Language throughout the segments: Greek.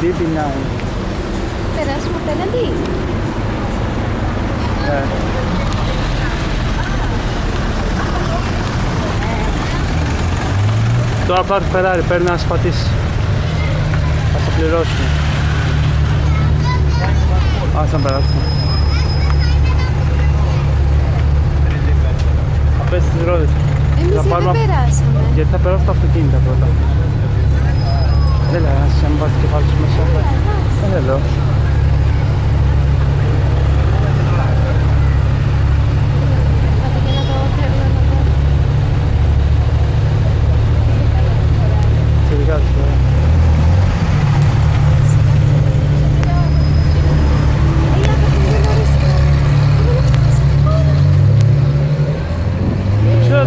GB9. Περάσουμε απέναντι. Ναι. Τώρα πάρει Ferrari, παίρνει να σπατήσει. Θα σε πληρώσουμε. Ας να περάσουμε. Θα πέσει τις ρόδες. Εμείς δεν περάσαμε. Γιατί θα περάσουν τα αυτοκίνητα πρώτα. Δεν λέει, ας μην βάζει το κεφάλι σου μέσα. Δεν λέω.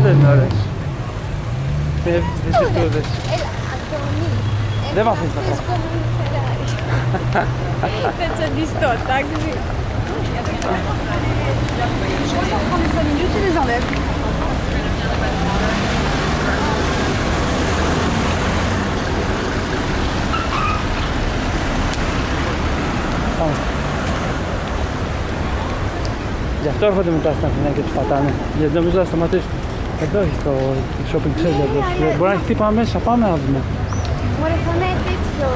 Δεν είναι ωραίες. Είναι δυστυχτούδες. Δεν μ' αφήνεις τα πράγματα. Θα τσαντιστώ, εντάξει. Πάμε. Γι' αυτό έρχονται μετά στην Αθηνά και τους πατάνε. Γιατί νομίζω θα σταματήσουν. Εδώ έχει το shopping center. Μπορεί να έχει τύπα μέσα. Πάμε να δούμε. Μωρέ, θα είναι τέτοιο.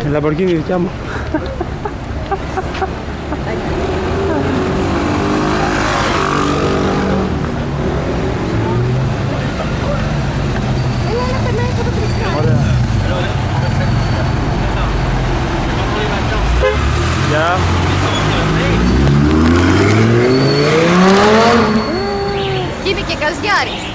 Η Lamborghini δικιά μου. Έλα, περνάει από το κρυστάλλι. Ωραία. Γεια. Και είπε και Καζιάρης.